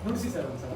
ನುಡಿಸಿ ಸರ್ ಒಂದು ಸಲ.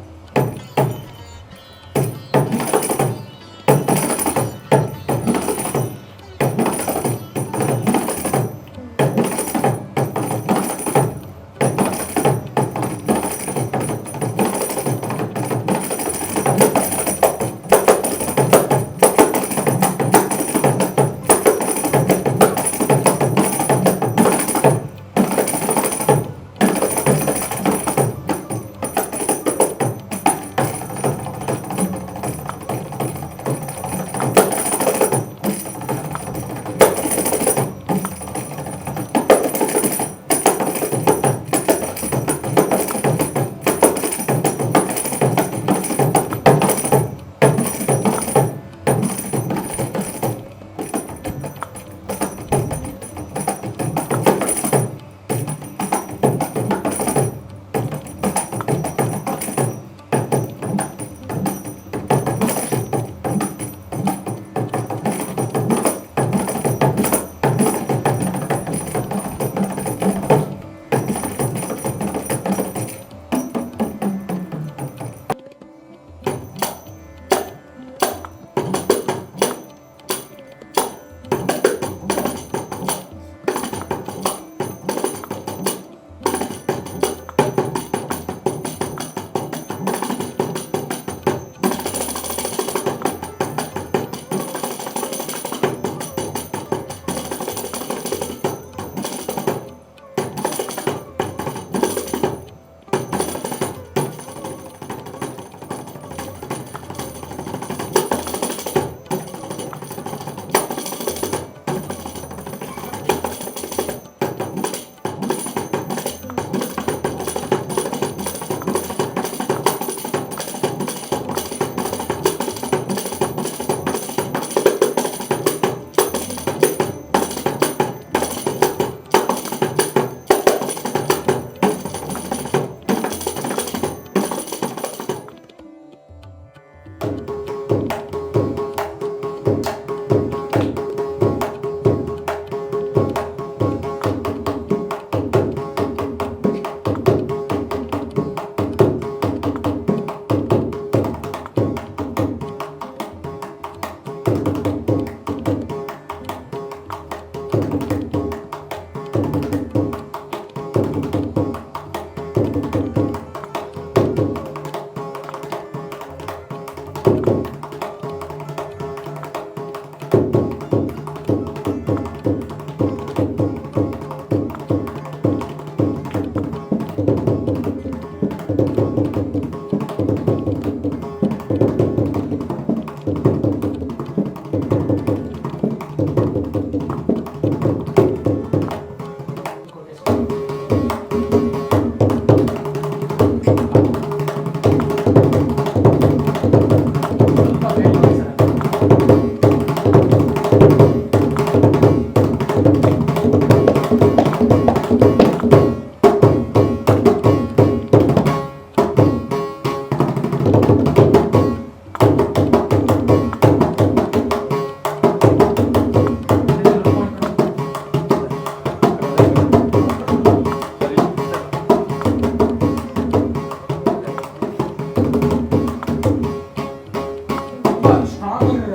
ಸ್ಟ್ರಾಂಗ್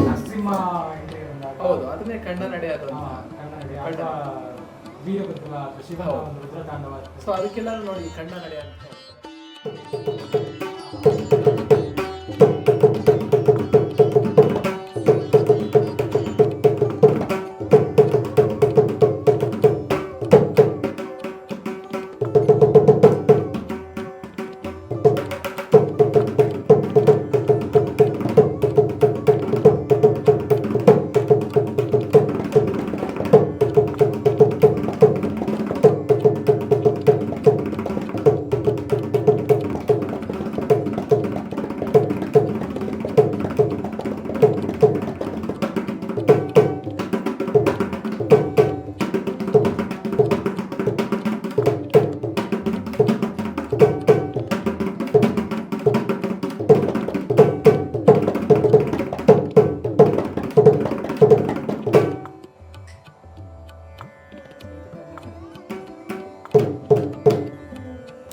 ನರಸಿಂಹ ಇದೆ ಅಂದಾಗ ಹೌದು, ಅದನ್ನೇ ಕಣ್ಣ ನಡೆ ಅದು. ಕನ್ನಡ ಅಥವಾ ವೀರಭದ್ರ ಅಥವಾ ಶಿವ ಒಂದು ರುದ್ರತಾಂಡವ. ಸೊ ಅದಕ್ಕೆಲ್ಲ ನೋಡಿ ಕಣ್ಣ ನಡೆ ಅಂತ.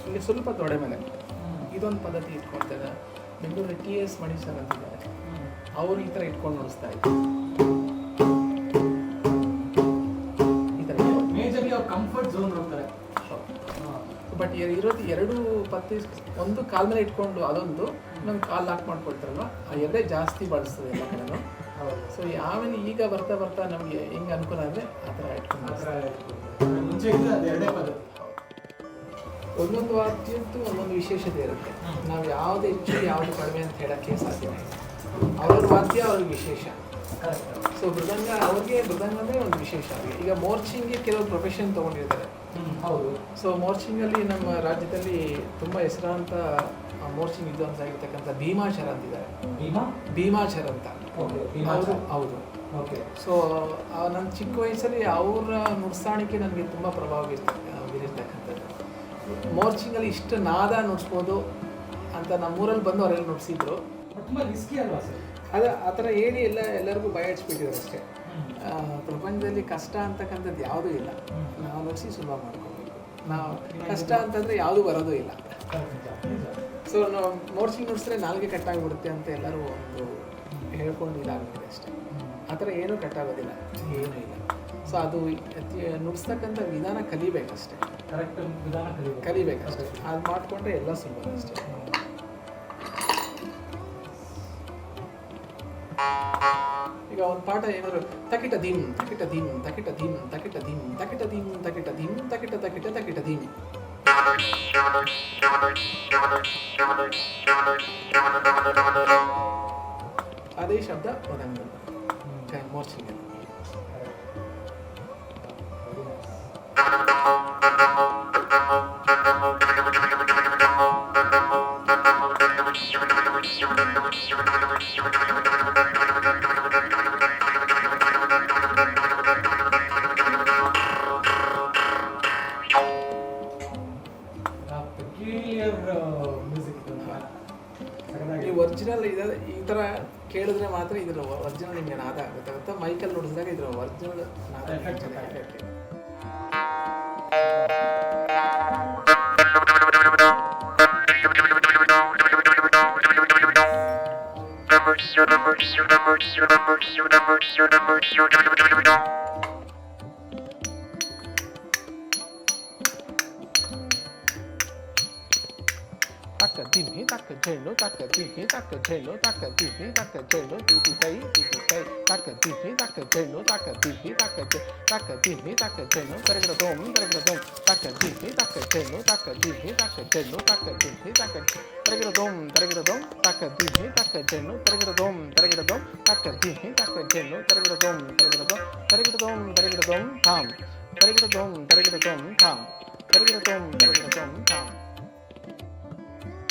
ಇಲ್ಲಿ ಸ್ವಲ್ಪ ತೊಡೆ ಮೇಲೆ ಇದೊಂದು ಪದ್ಧತಿ ಇಟ್ಕೊಳ್ತಾರೆ. ಬೆಂಗಳೂರಲ್ಲಿ TS ಮಣಿ ಸರ್ ಅಂತಿದ್ದಾರೆ, ಅವರು ಈ ಥರ ಇಟ್ಕೊಂಡು ನುಡಿಸ್ತಾ ಇದ್ರು. ಈ ಥರ ಮೇಜರ್ಲಿ ಅವ್ರ ಕಂಫರ್ಟ್ ಝೋನ್ ಹೋಗ್ತಾರೆ. ಬಟ್ ಇರೋದು ಎರಡು ಪತ್ತಿ, ಒಂದು ಕಾಲ ಮೇಲೆ ಇಟ್ಕೊಂಡು ಅದೊಂದು, ಇನ್ನೊಂದು ಕಾಲು ಲಾಕ್ ಮಾಡ್ಕೊಳ್ತಾರಲ್ವ, ಆ ಎರಡೇ ಜಾಸ್ತಿ ಬಳಸ್ತದೆ ಎಲ್ಲ ಕಡೆನೂ. ಸೊ ಯಾವೇನು ಈಗ ಬರ್ತಾ ಬರ್ತಾ ನಮಗೆ ಹೆಂಗೆ ಅನುಕೂಲ ಅಂದರೆ ಆ ಥರ ಇಟ್ಕೊಂಡು ಮುಂಚೆ ಇದ್ರೆ ಅದು ಎರಡೇ ಪದ್ಧತಿ. ಒಂದೊಂದು ವಾದ್ಯದ್ದು ಒಂದೊಂದು ವಿಶೇಷತೆ ಇರುತ್ತೆ. ನಾವು ಯಾವುದು ಹೆಚ್ಚು ಯಾವುದು ಕಡಿಮೆ ಅಂತ ಹೇಳೋಕ್ಕೆ ಸಾಧ್ಯ ಇಲ್ಲ. ಅವ್ರ ವಾದ್ಯ ಅವ್ರಿಗೆ ವಿಶೇಷ. ಸೊ ಮೃದಂಗ ಅವ್ರಿಗೆ ಮೃದಂಗನೇ ಒಂದು ವಿಶೇಷ. ಈಗ ಮೋರ್ಚಿಂಗ್ಗೆ ಕೆಲವು ಪ್ರೊಫೆಷನ್ ತೊಗೊಂಡಿರ್ತಾರೆ. ಹೌದು. ಸೊ ಮೋರ್ಚಿಂಗಲ್ಲಿ ನಮ್ಮ ರಾಜ್ಯದಲ್ಲಿ ತುಂಬ ಹೆಸರಾಂತ ಮೋರ್ಚಿಂಗ್ ವಿದ್ವಾಂಸ ಆಗಿರ್ತಕ್ಕಂಥ ಭೀಮಾಚರ ಅಂತಿದ್ದಾರೆ. ಭೀಮಾಚರ ಅಂತ ಅವರು. ಹೌದು. ಓಕೆ. ಸೊ ನನ್ನ ಚಿಕ್ಕ ವಯಸ್ಸಲ್ಲಿ ಅವರ ನುಡ್ಸಾಣಿಕೆ ನನಗೆ ತುಂಬ ಪ್ರಭಾವ ಬೀರಿರ್ತಕ್ಕಂಥದ್ದು. ಮೋರ್ಚಿಂಗಲ್ಲಿ ಇಷ್ಟು ನಾದ ನುಡ್ಸ್ಬೋದು ಅಂತ ನಮ್ಮೂರಲ್ಲಿ ಬಂದು ಅವರೆಲ್ಲ ನುಡ್ಸಿದ್ರು. ತುಂಬ ರಿಸ್ಕಿ ಅಲ್ವಾ ಸರ್? ಅದು ಆ ಥರ ಹೇಳಿ ಎಲ್ಲರಿಗೂ ಭಯ ಹಚ್ಬಿಟ್ಟಿದ್ದಾರೆ ಅಷ್ಟೇ. ಪ್ರಪಂಚದಲ್ಲಿ ಕಷ್ಟ ಅಂತಕ್ಕಂಥದ್ದು ಯಾವುದೂ ಇಲ್ಲ. ನಾವು ನುಡ್ಸಿ ಸುಲಭ ಮಾಡ್ಕೋಬೇಕು. ನಾವು ಕಷ್ಟ ಅಂತಂದರೆ ಯಾವುದೂ ಬರೋದೂ ಇಲ್ಲ. ಸೊ ನಾವು ಮೋರ್ಚಿಂಗ್ ನುಡ್ಸಿದ್ರೆ ನಾಲ್ಗೆ ಕಟ್ಟಾಗಿಬಿಡುತ್ತೆ ಅಂತ ಎಲ್ಲರೂ ಒಂದು ಹೇಳ್ಕೊಂಡು ಇದಾಗ್ಬಿಟ್ಟಿದೆ ಅಷ್ಟೇ. ಆ ಥರ ಏನೂ ಕಟ್ಟಾಗೋದಿಲ್ಲ, ಏನೂ ಇಲ್ಲ. ಸೊ ಅದು ನುಡಿಸ್ತಕ್ಕಂಥ ವಿಧಾನ ಕಲಿಬೇಕಷ್ಟೇ. ಕರೆಕ್ಟ್ ವಿಧಾನ ಕಲಿಬೇಕಷ್ಟೇ. ಅದು ಮಾಡಿಕೊಂಡ್ರೆ ಎಲ್ಲ ಸುಲಭ ಅಷ್ಟೇ. ಈಗ ಒಂದು ಪಾಠ ಏನಾದ್ರು ತಕಿಟ ದೀಮ್ ತಕಿಟ ದೀಮ್ ತಕಿಟ ದೀಮ್ ತಕಿಟ ದೀಮ್ ತಕಿಟ ದೀಮ್ ತಕಿಟ ದೀಮ್ ತಕಿಟ ತಕಿಟ ತಕಿಟ ದೀಮ್, ಅದೇ ಶಬ್ದ ಮದಂಗ ಮೋರ್ಚಿಂಗ್. ಈ ಒರಿಜಿನಲ್ ಈ ಥರ ಕೇಳಿದ್ರೆ ಮಾತ್ರ ಇದ್ರ ಒರಿಜಿನಲ್ ನಿಮಗೆ ನಾದ ಆಗುತ್ತೆ. ಗೊತ್ತಾ? ಮೈಕಲ್ಲಿ ನುಡಿಸಿದಾಗ ಇದ್ರ ಒರಿಜಿನಲ್ ನಾದ effect. Taka dimi, taka jello, taka dimi, taka jello, taka dimi, taka jello, didi kai, taka dimi, taka jello, taka dimi, taka dimi, taka jello, tarigradom, taka dimi, taka jello, taka dimi, taka jello, taka dimi, taka tarigradom, taka dimi, taka jello, tarigradom, taka dimi, taka jello, tarigradom, tham, tarigradom, tham, tham.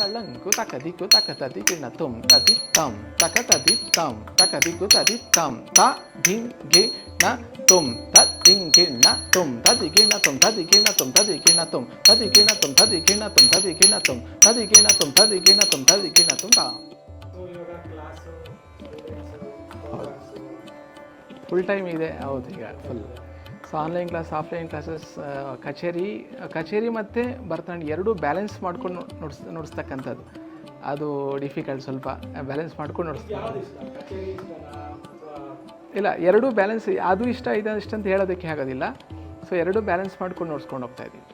Talangu takadiku takatadiku natum tadi tam takatadi tam takadiku tadi tam ta ding ge na tum tadinge na tum tadige na tum tadige na tum tadige na tum tadige na tum tadige na tum tadige na tum tadige na tum tadige na tum tadige na tum ta. Full time ಇದೆ. ಹೌದು, ಈಗ full. So online class, offline classes, ಕಚೇರಿ ಮತ್ತು ಭರತನಾಟ್ಯ ಎರಡೂ balance ಮಾಡ್ಕೊಂಡು ನುಡಿಸ್ತಕ್ಕಂಥದ್ದು. ಅದು difficult, ಸ್ವಲ್ಪ balance ಮಾಡ್ಕೊಂಡು ನೋಡಿಸ್ತೀನಿ. ಯಾವ್ದು ಇಷ್ಟ? ಕಚೇರಿ ಇಷ್ಟನಾ ಅಥವಾ ಇಲ್ಲ, ಎರಡೂ ಬ್ಯಾಲೆನ್ಸ್, ಅದು ಇಷ್ಟ ಇದು ಇಷ್ಟ ಅಂತ ಹೇಳೋದಕ್ಕೆ ಆಗೋದಿಲ್ಲ. ಸೊ ಎರಡೂ ಬ್ಯಾಲೆನ್ಸ್ ಮಾಡ್ಕೊಂಡು ನೋಡ್ಸ್ಕೊಂಡು ಹೋಗ್ತಾ ಇದ್ದೀವಿ.